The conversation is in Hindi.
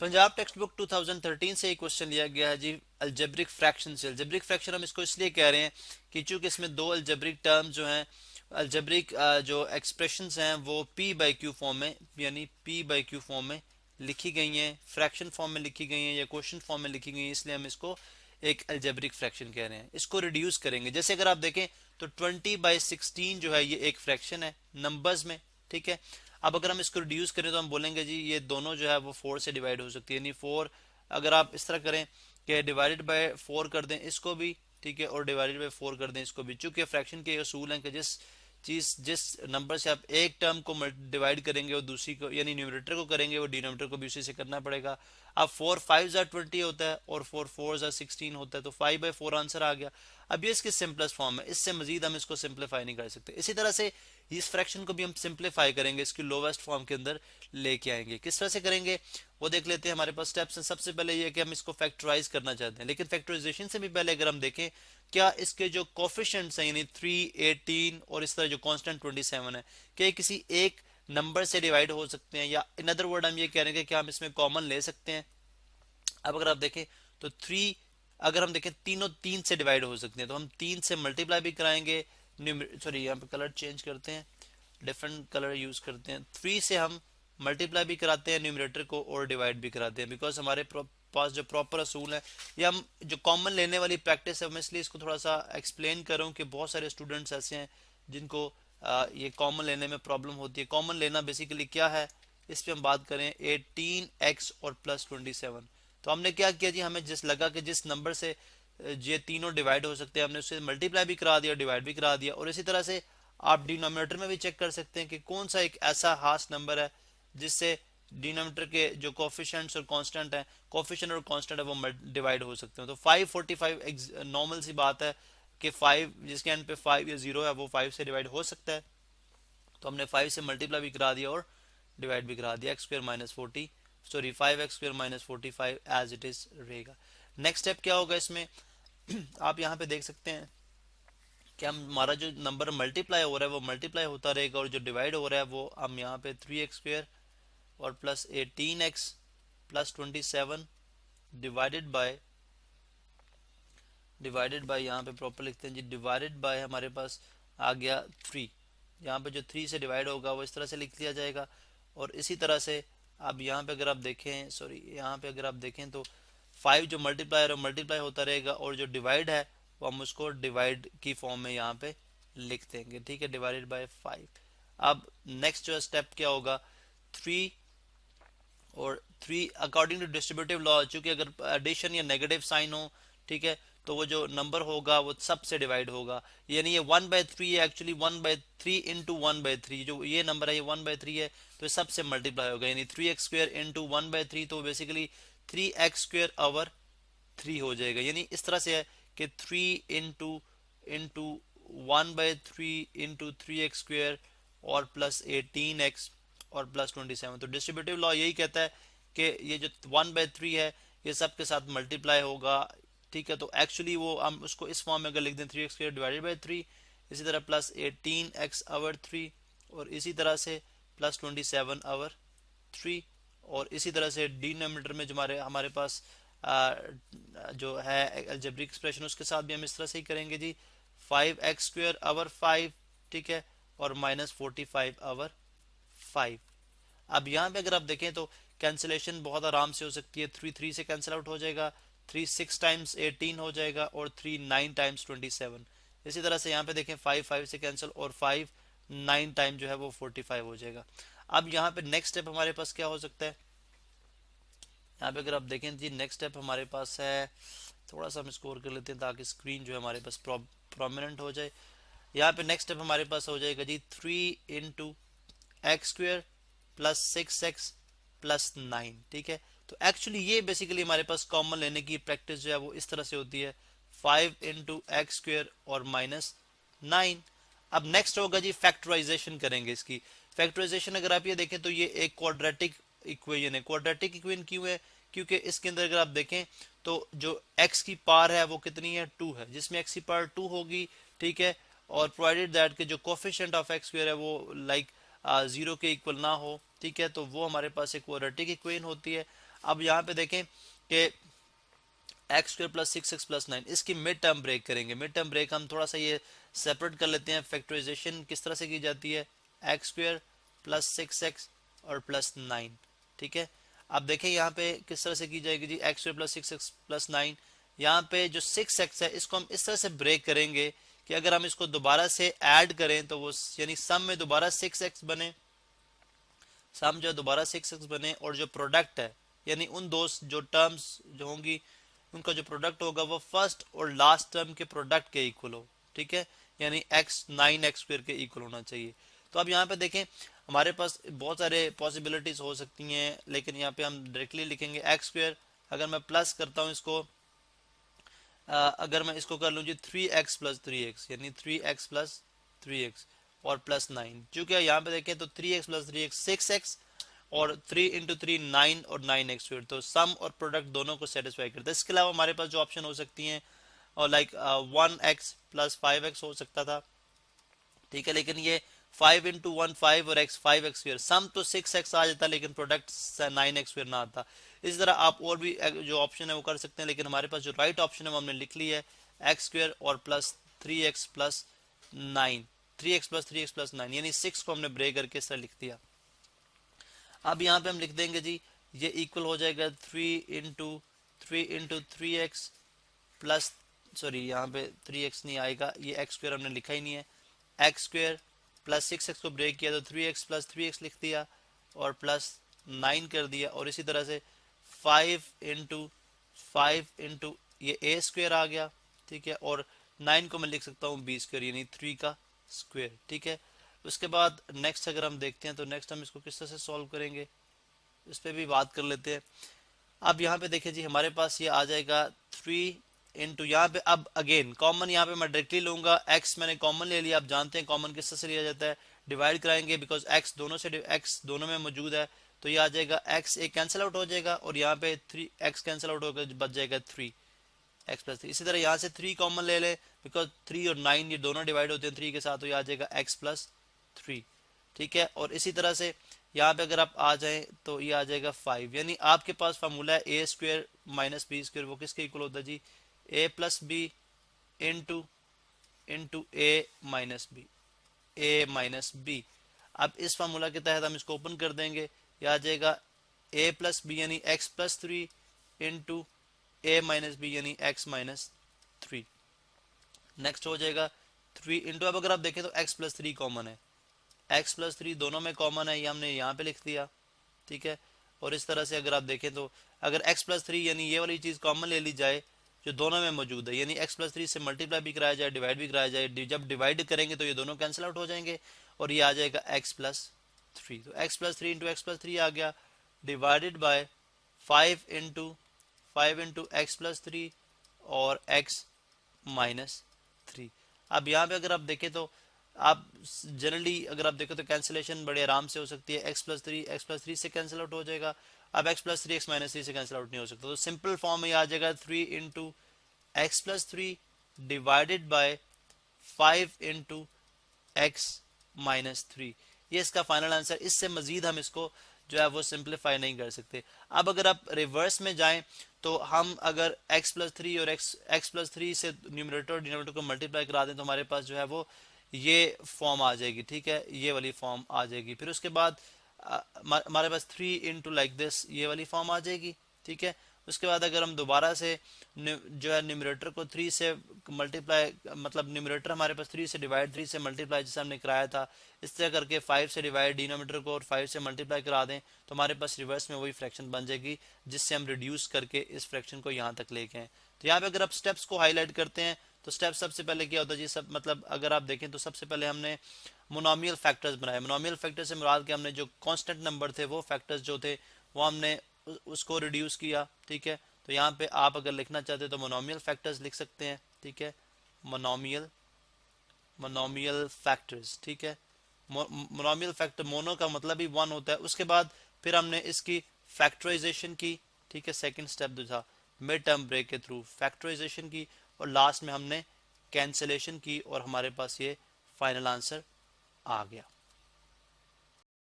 पंजाब टेक्स्ट बुक 2013 से एक क्वेश्चन लिया गया है जी, अल्जेब्रिक फ्रैक्शन से। अल्जेब्रिक फ्रैक्शन हम इसको इसलिए कह रहे हैं कि चूंकि इसमें दो अल्जेब्रिक टर्म जो हैं, अल्जेब्रिक जो एक्सप्रेशंस हैं वो पी बाई क्यू फॉर्म में, यानी पी बाई क्यू फॉर्म में लिखी गई हैं, फ्रैक्शन फॉर्म में लिखी गई हैं या क्वेश्चन फॉर्म में लिखी गई हैं, इसलिए हम इसको एक अल्जेब्रिक फ्रैक्शन कह रहे हैं। इसको रिड्यूस करेंगे, जैसे अगर आप देखें तो 20/16 जो है ये एक फ्रैक्शन है नंबर्स में, ठीक है। अब अगर हम इसको रिड्यूस करें तो हम बोलेंगे जी ये दोनों जो है वो 4 से डिवाइड हो सकती है, यानी 4 अगर आप इस तरह करें कि डिवाइडेड बाय 4 कर दें इसको भी, ठीक है, और डिवाइडेड बाय 4 कर दें इसको भी। चूंकि फ्रैक्शन के असूल हैं कि जिस नंबर से आप एक टर्म को डिवाइड करेंगे वो दूसरी को, यानी न्यूमरेटर को करेंगे वो डिनोमिनेटर को भी उसी से करना पड़ेगा। अब 4 5 20 होता है और 4 4 16 होता है, तो 5/4 आंसर आ गया। अब ये इसकी सिंपलेस्ट फॉर्म है, इससे मजीद हम इसको सिंप्लीफाई नहीं कर सकते। इसी तरह से इस फ्रैक्शन को भी हम सिंप्लीफाई करेंगे, इसकी लोवेस्ट फॉर्म के अंदर लेके आएंगे। किस तरह से करेंगे वो देख लेते हैं। हमारे पास स्टेप्स हैं। सबसे पहले ये कि हम इसको फैक्टराइज करना चाहते हैं, लेकिन फैक्टराइजेशन से भी पहले अगर हम देखें क्या इसके जो कोफिशिएंट्स हैं, यानी 3 18 और इस तरह जो कांस्टेंट 27 है, क्या किसी एक नंबर से डिवाइड हो सकते हैं, या इन अदर वर्ड हम ये कह रहे हैं कि क्या हम इसमें कॉमन ले सकते हैं। अब अगर आप देखें तो 3, अगर हम देखें तीनों 3 से डिवाइड हो सकते हैं, तो हम 3 से मल्टीप्लाई भी कराएंगे। सॉरी, यहाँ पे कलर चेंज करते हैं, डिफरेंट कलर यूज करते हैं। 3 से हम मल्टीप्लाई भी कराते हैं न्यूमरेटर को और डिवाइड भी कराते हैं, बिकॉज हमारे पास जो प्रॉपर असूल है या हम जो कॉमन लेने वाली प्रैक्टिस है, मैं इसलिए इसको थोड़ा सा एक्सप्लेन कर रहा हूँ कि बहुत सारे स्टूडेंट्स ऐसे हैं जिनको ये कॉमन लेने में प्रॉब्लम होती है। कॉमन लेना बेसिकली क्या है, इस पे हम बात करें 18x और प्लस 27। तो हमने क्या किया जी, हमें जिस लगा कि जिस नंबर से ये तीनों डिवाइड हो सकते हैं, हमने उससे मल्टीप्लाई भी करा दिया, डिवाइड भी करा दिया। और इसी तरह से आप डिनोमिनेटर में भी चेक कर सकते हैं कि कौन सा एक ऐसा हास नंबर है जिससे डिनोमिनेटर के जो कोफिशिएंट्स और कांस्टेंट है, कोफिशिएंट और कांस्टेंट है, वो डिवाइड हो सकते हैं। तो 545 नॉर्मल सी बात है कि 5 जिसके एंड पे 5 या 0 है वो 5 से डिवाइड हो सकता है। तो हमने 5 से मल्टीप्लाई भी करा दिया और डिवाइड भी करा दिया। X square minus 40, sorry 5x square minus 45 as it is रहेगा। नेक्स्ट स्टेप क्या होगा इसमें आप यहाँ पे देख सकते हैं कि हम हमारा जो नंबर मल्टीप्लाई हो रहा है वो मल्टीप्लाई होता रहेगा, और जो डिवाइड हो रहा है वो हम यहाँ पे 3x स्क्वायर और plus 18x plus 27 divided by यहाँ पे प्रॉपर लिखते हैं जी, डिवाइडेड बाय हमारे पास आ गया 3। यहाँ पे जो 3 से डिवाइड होगा वो इस तरह से लिख लिया जाएगा। और इसी तरह से अब यहाँ पे अगर आप देखें, सॉरी यहाँ पे अगर आप देखें तो 5 जो मल्टीप्लायर है मल्टीप्लाई होता रहेगा, और जो डिवाइड है वो हम उसको डिवाइड की फॉर्म में यहाँ पे लिख देंगे, ठीक है, डिवाइडेड बाय 5। अब नेक्स्ट जो स्टेप क्या होगा, 3 और 3 अकॉर्डिंग टू डिस्ट्रीब्यूटिव लॉ, चूंकि अगर एडिशन या नेगेटिव साइन हो, ठीक है, तो वो जो नंबर होगा वो सब से डिवाइड होगा। यानी ये 1/3 है, एक्चुअली 1/3 इंटू 1/3, जो ये नंबर है ये 1/3 है, तो सब से मल्टीप्लाई होगा, यानी 3x स्क्वायर इंटू 1/3, तो बेसिकली 3x स्क्वायर ओवर 3 हो जाएगा। यानी इस तरह से है कि 3 इंटू 1/3 इंटू 3x स्क्वायर और प्लस 18x और प्लस 27। तो डिस्ट्रीब्यूटिव लॉ यही कहता है कि ये जो 1/3 है ये सब के साथ मल्टीप्लाई होगा, ठीक है। तो एक्चुअली वो हम उसको इस फॉर्म में अगर लिख दें 3x स्क्वायर डिवाइडेड बाई 3, इसी तरह प्लस 18x ओवर 3, और इसी तरह से प्लस 27 ओवर 3, और इसी तरह से डिनोमिनेटर में जो हमारे हमारे पास जो है अलजेब्रिक एक्सप्रेशन उसके साथ भी हम इस तरह से ही करेंगे जी, 5x स्क्वायर ओवर 5, ठीक है, और माइनस 45 ओवर 5। अब यहाँ पे अगर आप देखें तो कैंसिलेशन बहुत आराम से हो सकती है। 3 3 से कैंसिल आउट हो जाएगा, 3 6 टाइम्स 18 हो जाएगा, और 3 9 टाइम्स 27। इसी तरह से यहाँ पे देखें 5 5 से कैंसिल, और 5 9 टाइम जो है वो 45 हो जाएगा। अब यहाँ पे नेक्स्ट स्टेप हमारे पास क्या हो सकता है, यहाँ पे अगर आप देखें जी नेक्स्ट स्टेप हमारे पास है, थोड़ा सा हम स्कोर कर लेते हैं ताकि स्क्रीन जो है हमारे पास प्रोमिनेंट हो जाए। यहाँ पे नेक्स्ट स्टेप हमारे पास हो जाएगा जी 3 into x square plus 6x plus 9, ठीक है। तो एक्चुअली ये बेसिकली हमारे पास कॉमन लेने की प्रैक्टिस जो है वो इस तरह से होती है, 5 इंटू एक्स स्क्वेयर और माइनस 9। अब नेक्स्ट होगा जी फैक्टराइजेशन करेंगे इसकी। फैक्टराइजेशन अगर आप ये देखें तो ये एक क्वाड्रेटिक इक्वेशन है। क्वाड्रेटिक इक्वेशन क्यों है, क्योंकि इसके अंदर अगर आप देखें तो जो x की पावर है वो कितनी है, 2 है, जिसमें x की पावर 2 होगी, ठीक है, और प्रोवाइडेड दैट के जो कोफिशिएंट ऑफ एक्स स्क्वायर है वो लाइक 0 के इक्वल ना हो, ठीक है, तो वो हमारे पास एक क्वाड्रेटिक इक्वेशन होती है। अब यहाँ पे देखें कि x square plus 6x plus 9, इसकी मिड टर्म ब्रेक करेंगे। मिड टर्म ब्रेक हम थोड़ा सा ये सेपरेट कर लेते हैं। फैक्टराइजेशन किस तरह से की जाती है, एक्स स्क्र प्लस 6x और प्लस 9, ठीक है। अब देखें यहाँ पे किस तरह से की जाएगी जी, x square plus 6x plus 9। यहाँ पे जो 6x है इसको हम इस तरह से ब्रेक करेंगे कि अगर हम इसको दोबारा से ऐड करें तो वो यानी सम में दोबारा 6x बने, सम जो दोबारा 6x बने, और जो प्रोडक्ट है यानी उन दो जो टर्म्स जो होंगी उनका जो प्रोडक्ट होगा वो फर्स्ट और लास्ट टर्म के प्रोडक्ट के इक्वल हो, ठीक है। यानी x 9x स्क्वायर के इक्वल होना चाहिए। तो अब यहाँ पे देखें हमारे पास बहुत सारे पॉसिबिलिटीज हो सकती हैं, लेकिन यहाँ पे हम डायरेक्टली लिखेंगे एक्स स्क्वायर। अगर मैं प्लस करता हूँ इसको, अगर मैं इसको कर लूँ जी 3x प्लस 3x, यानी 3x प्लस 3x और प्लस 9, चूंकि यहाँ पे देखें तो 3x प्लस 3x 6x और 3 इंटू 3 9 और 9x स्क्वायर, तो सम और प्रोडक्ट दोनों को सेटिस्फाई करता है। इसके अलावा हमारे पास जो ऑप्शन हो सकती हैं और लाइक 1x प्लस 5x हो सकता था, ठीक है, लेकिन ये 5 इंटू 1 5 और x 5x स्क्वायर, सम तो 6x आ जाता लेकिन प्रोडक्ट 9x स्क्वायर ना आता। इस तरह आप और भी जो ऑप्शन है वो कर सकते हैं, लेकिन हमारे पास जो राइट ऑप्शन है वो हमने लिख ली है एक्स स्क्वायर और plus 3x plus 9, 3x plus 3x plus 9, यानी 6 को हमने ब्रेक करके इस तरह लिख दिया। अब यहाँ पे हम लिख देंगे जी ये इक्वल हो जाएगा 3 इंटू 3x प्लस, सॉरी यहाँ पे 3x नहीं आएगा, ये एक्स स्क्वायर हमने लिखा ही नहीं है, एक्स स्क्वायर प्लस 6x को ब्रेक किया तो 3x प्लस 3x लिख दिया और प्लस 9 कर दिया, और इसी तरह से 5 इंटू ये a स्क्वायर आ गया, ठीक है, और 9 को मैं लिख सकता हूँ b स्क्वायर यानी 3 का स्क्वायर, ठीक है। उसके बाद नेक्स्ट अगर हम देखते हैं तो नेक्स्ट हम इसको किस तरह से सॉल्व करेंगे इस पर भी बात कर लेते हैं। अब यहाँ पे देखिए जी हमारे पास ये आ जाएगा 3 इंटू, यहाँ पे अब अगेन कॉमन यहाँ पे मैं डायरेक्टली लूंगा, x मैंने कॉमन ले लिया। आप जानते हैं कॉमन किस तरह से लिया जाता है, डिवाइड कराएंगे, बिकॉज x दोनों से x दोनों में मौजूद है, तो ये आ जाएगा x एक कैंसिल आउट हो जाएगा और यहाँ पे 3x कैंसिल आउट होकर बच जाएगा 3x प्लस 3। इसी तरह यहाँ से 3 कॉमन ले ले, बिकॉज 3 और 9 ये दोनों डिवाइड होते हैं 3 के साथ, तो ये आ जाएगा x प्लस 3, ठीक है। और इसी तरह से यहाँ पे अगर आप आ जाएं तो ये आ जाएगा 5, यानी आपके पास फार्मूला है a square minus b square, वो किसके इक्वल होता है जी, a plus b into a minus b. अब इस फार्मूला के तहत हम इसको ओपन कर देंगे, यह आ जाएगा a प्लस बी यानी x plus 3 into a minus B यानी x माइनस 3। नेक्स्ट हो जाएगा 3 इंटू, अब अगर आप देखें तो x प्लस 3 कॉमन है, x प्लस 3 दोनों में कॉमन है, ये हमने यहाँ पे लिख दिया, ठीक है। और इस तरह से अगर आप देखें तो अगर x प्लस 3 यानी ये वाली चीज़ कॉमन ले ली जाए जो दोनों में मौजूद है, यानी x प्लस 3 से मल्टीप्लाई भी कराया जाए डिवाइड भी कराया जाए, जब डिवाइड करेंगे तो ये दोनों कैंसिल आउट हो जाएंगे और ये आ जाएगा x प्लस 3। तो x plus 3 into x plus 3 आ गया, divided by 5 into x plus 3 और x माइनस 3। अब यहाँ पे अगर आप देखें तो आप जनरली अगर आप देखें तो कैंसिलेशन बड़े आराम से हो सकती है, x प्लस 3 से कैंसिल आउट हो जाएगा। अब x प्लस 3 x माइनस 3 से कैंसिल आउट नहीं हो सकता, तो सिंपल फॉर्म में आ जाएगा 3 into x plus 3 divided by 5 into x minus 3, ये इसका फाइनल आंसर। इससे मजीद हम इसको जो है वो सिंप्लीफाई नहीं कर सकते। अब अगर आप रिवर्स में जाएं तो हम अगर x प्लस 3 और x प्लस 3 से न्यूमरेटर और डिनोमिनेटर को मल्टीप्लाई करा दें तो हमारे पास जो है वो ये फॉर्म आ जाएगी, ठीक है, ये वाली फॉर्म आ जाएगी। फिर उसके बाद हमारे पास 3 इंटू लाइक दिस ये वाली फॉर्म आ जाएगी, ठीक है। उसके बाद अगर हम दोबारा से जो है न्यूमरेटर को 3 से मल्टीप्लाई, मतलब न्यूमरेटर हमारे पास 3 से डिवाइड 3 से मल्टीप्लाई जैसे हमने कराया था, इस तरह करके 5 से डिवाइड डिनोमिनेटर को और 5 से मल्टीप्लाई करा दें तो हमारे पास रिवर्स में वही फ्रैक्शन बन जाएगी जिससे हम रिड्यूस करके इस फ्रैक्शन को यहाँ तक लेके आए। तो यहाँ पे अगर आप स्टेप्स को हाईलाइट करते हैं तो स्टेप सबसे पहले क्या होता है जी, सब मतलब अगर आप देखें तो सबसे पहले हमने मोनोमियल फैक्टर्स बनाए। मोनोमियल फैक्टर से मुराद के हमने जो कांस्टेंट नंबर थे वो फैक्टर्स जो थे वो हमने उसको रिड्यूस किया, ठीक है। तो यहाँ पे आप अगर लिखना चाहते हैं तो मोनोमियल फैक्टर्स लिख सकते हैं, ठीक है, मोनोमियल फैक्टर्स, ठीक है। मोनोमियल फैक्टर मोनो का मतलब ही 1 होता है। उसके बाद फिर हमने इसकी फैक्टराइजेशन की, ठीक है, सेकंड स्टेप जो था मिड टर्म ब्रेक के थ्रू फैक्टराइजेशन की, और लास्ट में हमने कैंसिलेशन की और हमारे पास ये फाइनल आंसर आ गया।